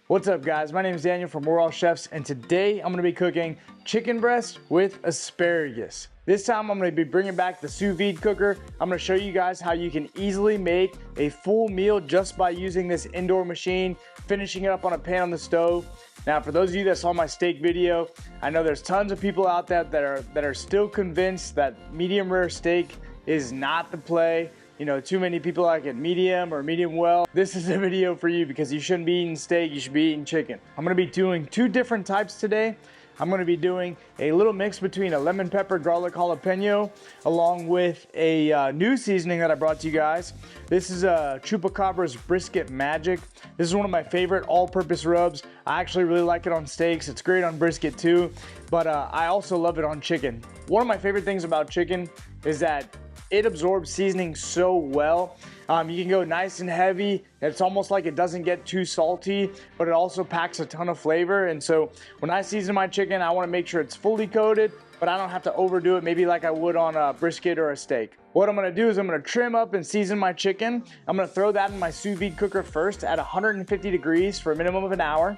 What's up guys, my name is Daniel from We're All Chefs, and today I'm going to be cooking chicken breast with asparagus. This time I'm going to be bringing back the sous vide cooker. I'm going to show you guys how you can easily make a full meal just by using this indoor machine, finishing it up on a pan on the stove. Now for those of you that saw my steak video, I know there's tons of people out there that are still convinced that medium rare steak is not the play. You know, too many people like it medium or medium well. This is a video for you because you shouldn't be eating steak, you should be eating chicken. I'm gonna be doing two different types today. I'm gonna be doing a little mix between a lemon pepper garlic jalapeno along with a new seasoning that I brought to you guys. This is a Chupacabra's Brisket Magic. This is one of my favorite all-purpose rubs. I actually really like it on steaks. It's great on brisket too, but I also love it on chicken. One of my favorite things about chicken is that it absorbs seasoning so well. You can go nice and heavy. It's almost like it doesn't get too salty, but it also packs a ton of flavor. And so when I season my chicken, I want to make sure it's fully coated, but I don't have to overdo it, maybe like I would on a brisket or a steak. What I'm gonna do is I'm gonna trim up and season my chicken. I'm gonna throw that in my sous vide cooker first at 150 degrees for a minimum of an hour.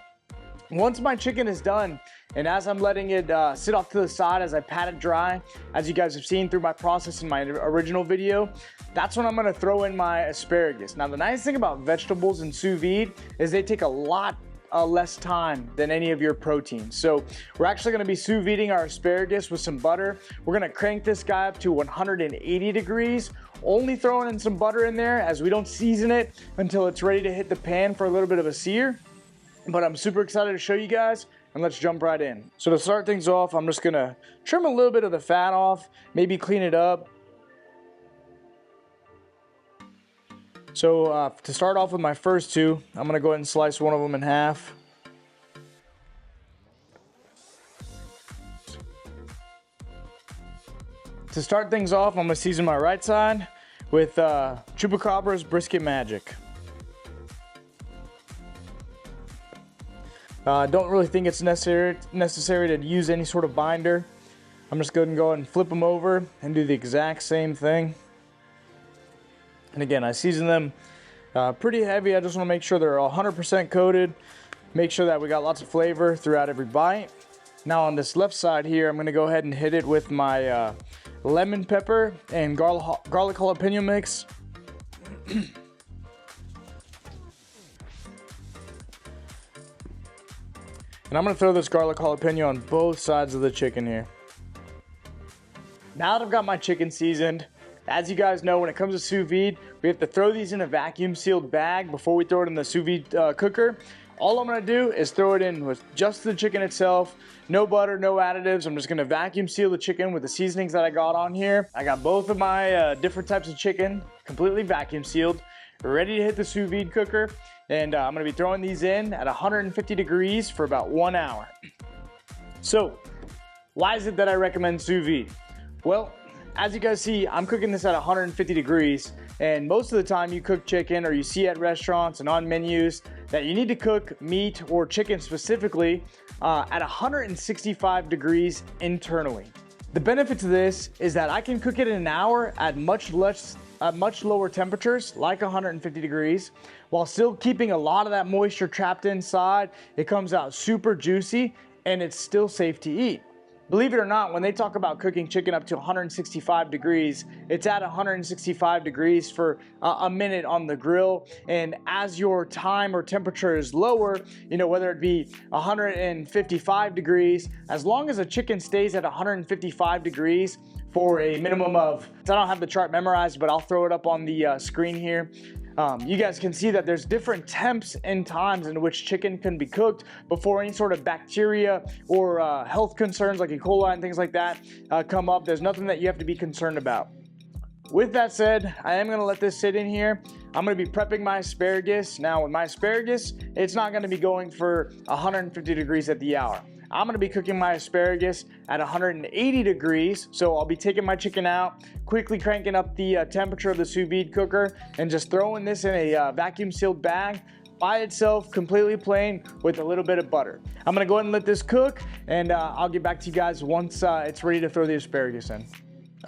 Once my chicken is done, and as I'm letting it sit off to the side as I pat it dry, as you guys have seen through my process in my original video, that's when I'm gonna throw in my asparagus. Now the nice thing about vegetables in sous vide is they take a lot less time than any of your proteins. So we're actually gonna be sous videing our asparagus with some butter. We're gonna crank this guy up to 180 degrees, only throwing in some butter in there as we don't season it until it's ready to hit the pan for a little bit of a sear. But I'm super excited to show you guys, and let's jump right in. So to start things off, I'm just gonna trim a little bit of the fat off, maybe clean it up. So to start off with my first two, I'm gonna go ahead and slice one of them in half. To start things off, I'm gonna season my right side with Chupacabra's Brisket Magic. Don't really think it's necessary to use any sort of binder. I'm just going to go ahead and flip them over and do the exact same thing. And again, I season them pretty heavy. I just want to make sure they're 100% coated. Make sure that we got lots of flavor throughout every bite. Now on this left side here, I'm going to go ahead and hit it with my lemon pepper and garlic jalapeno mix. And I'm gonna throw this garlic jalapeno on both sides of the chicken here. Now that I've got my chicken seasoned, as you guys know, when it comes to sous vide, we have to throw these in a vacuum sealed bag before we throw it in the sous vide cooker. All I'm gonna do is throw it in with just the chicken itself, no butter, no additives. I'm just gonna vacuum seal the chicken with the seasonings that I got on here. I got both of my different types of chicken completely vacuum sealed, ready to hit the sous vide cooker. And I'm gonna be throwing these in at 150 degrees for about 1 hour. So, why is it that I recommend sous vide? Well, as you guys see, I'm cooking this at 150 degrees, and most of the time you cook chicken, or you see at restaurants and on menus that you need to cook meat or chicken specifically at 165 degrees internally. The benefit to this is that I can cook it in an hour at much lower temperatures, like 150 degrees, while still keeping a lot of that moisture trapped inside. It comes out super juicy, and it's still safe to eat. Believe it or not, when they talk about cooking chicken up to 165 degrees, it's at 165 degrees for a minute on the grill. And as your time or temperature is lower, you know, whether it be 155 degrees, as long as a chicken stays at 155 degrees for a minimum of, I don't have the chart memorized, but I'll throw it up on the screen here. You guys can see that there's different temps and times in which chicken can be cooked before any sort of bacteria or health concerns like E. coli and things like that come up. There's nothing that you have to be concerned about. With that said, I am gonna let this sit in here. I'm gonna be prepping my asparagus. Now with my asparagus, it's not gonna be going for 150 degrees at the hour. I'm gonna be cooking my asparagus at 180 degrees. So I'll be taking my chicken out, quickly cranking up the temperature of the sous vide cooker, and just throwing this in a vacuum sealed bag by itself, completely plain, with a little bit of butter. I'm gonna go ahead and let this cook, and I'll get back to you guys once it's ready to throw the asparagus in.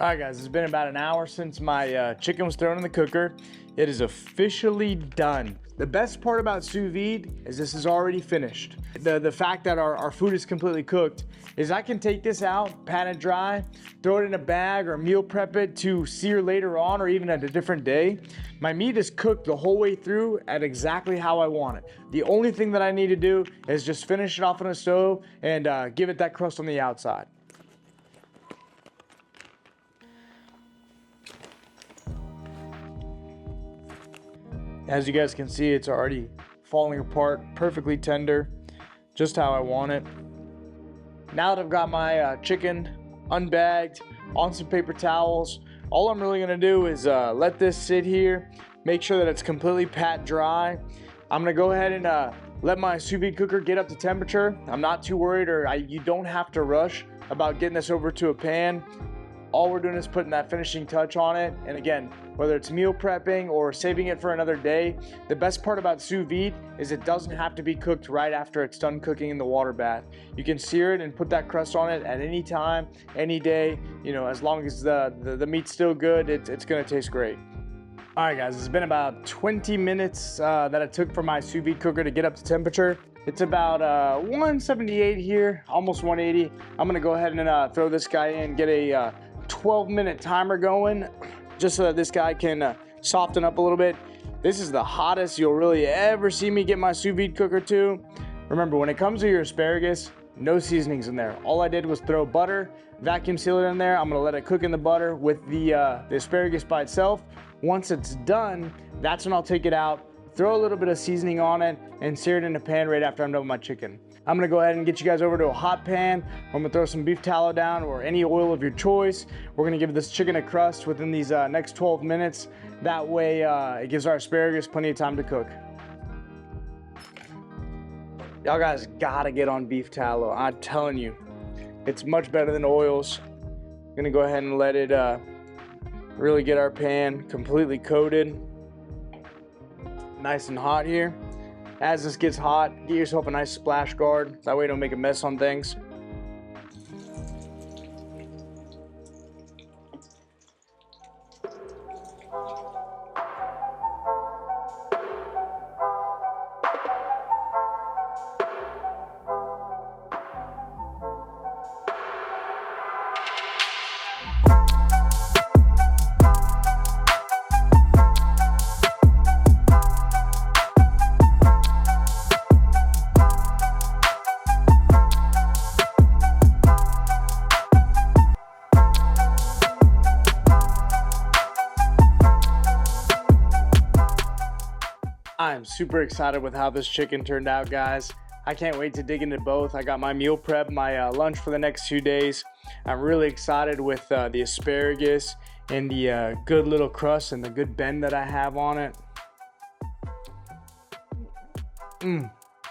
All right guys, it's been about an hour since my chicken was thrown in the cooker. It is officially done. The best part about sous vide is this is already finished. The fact that our food is completely cooked is I can take this out, pat it dry, throw it in a bag or meal prep it to sear later on or even at a different day. My meat is cooked the whole way through at exactly how I want it. The only thing that I need to do is just finish it off on a stove and give it that crust on the outside. As you guys can see, it's already falling apart, perfectly tender, just how I want it. Now that I've got my chicken unbagged on some paper towels, all I'm really gonna do is let this sit here, make sure that it's completely pat dry. I'm gonna go ahead and let my sous vide cooker get up to temperature. I'm not too worried, you don't have to rush about getting this over to a pan. All we're doing is putting that finishing touch on it. And again, whether it's meal prepping or saving it for another day, the best part about sous vide is it doesn't have to be cooked right after it's done cooking in the water bath. You can sear it and put that crust on it at any time, any day. You know, as long as the meat's still good, it's gonna taste great. All right, guys, it's been about 20 minutes that it took for my sous vide cooker to get up to temperature. It's about 178 here, almost 180. I'm gonna go ahead and throw this guy in, get a 12-minute timer going, just so that this guy can soften up a little bit. This is the hottest you'll really ever see me get my sous vide cooker to. Remember, when it comes to your asparagus, no seasonings in there. All I did was throw butter, vacuum seal it in there. I'm gonna let it cook in the butter with the asparagus by itself. Once it's done, that's when I'll take it out, throw a little bit of seasoning on it, and sear it in a pan right after I'm done with my chicken. I'm gonna go ahead and get you guys over to a hot pan. I'm gonna throw some beef tallow down or any oil of your choice. We're gonna give this chicken a crust within these next 12 minutes. That way it gives our asparagus plenty of time to cook. Y'all guys gotta get on beef tallow. I'm telling you, it's much better than oils. I'm gonna go ahead and let it really get our pan completely coated. Nice and hot here. As this gets hot, get yourself a nice splash guard. That way you don't make a mess on things. I'm super excited with how this chicken turned out, guys. I can't wait to dig into both. I got my meal prep, my lunch for the next 2 days. I'm really excited with the asparagus and the good little crust and the good bend that I have on it.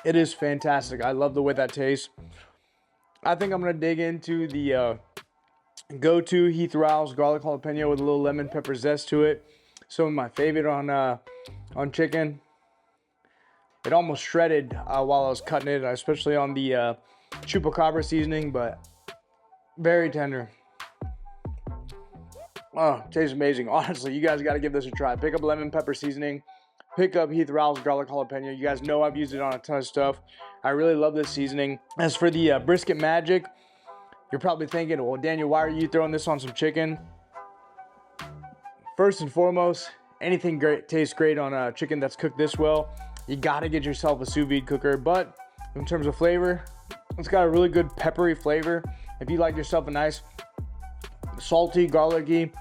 It is fantastic. I love the way that tastes. I think I'm gonna dig into the go-to Heath Riles garlic jalapeno with a little lemon pepper zest to it. Some of my favorite on chicken. It almost shredded while I was cutting it, especially on the chupacabra seasoning, but very tender. Oh, tastes amazing. Honestly, you guys got to give this a try. Pick up lemon pepper seasoning. Pick up Heath Riles garlic jalapeno. You guys know I've used it on a ton of stuff. I really love this seasoning. As for the brisket magic, you're probably thinking, well, Daniel, why are you throwing this on some chicken? First and foremost, anything great tastes great on a chicken that's cooked this well. You gotta get yourself a sous vide cooker, but in terms of flavor, it's got a really good peppery flavor. If you like yourself a nice salty, garlicky,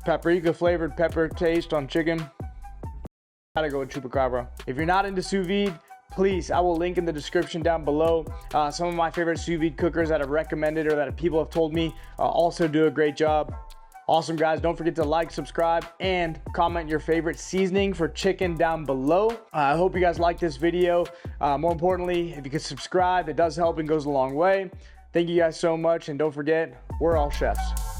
paprika flavored pepper taste on chicken, gotta go with chupacabra. If you're not into sous vide, please, I will link in the description down below some of my favorite sous vide cookers that I've recommended or that people have told me also do a great job. Awesome, guys. Don't forget to like, subscribe, and comment your favorite seasoning for chicken down below. I hope you guys like this video. More importantly, if you could subscribe, it does help and goes a long way. Thank you guys so much, and don't forget, we're all chefs.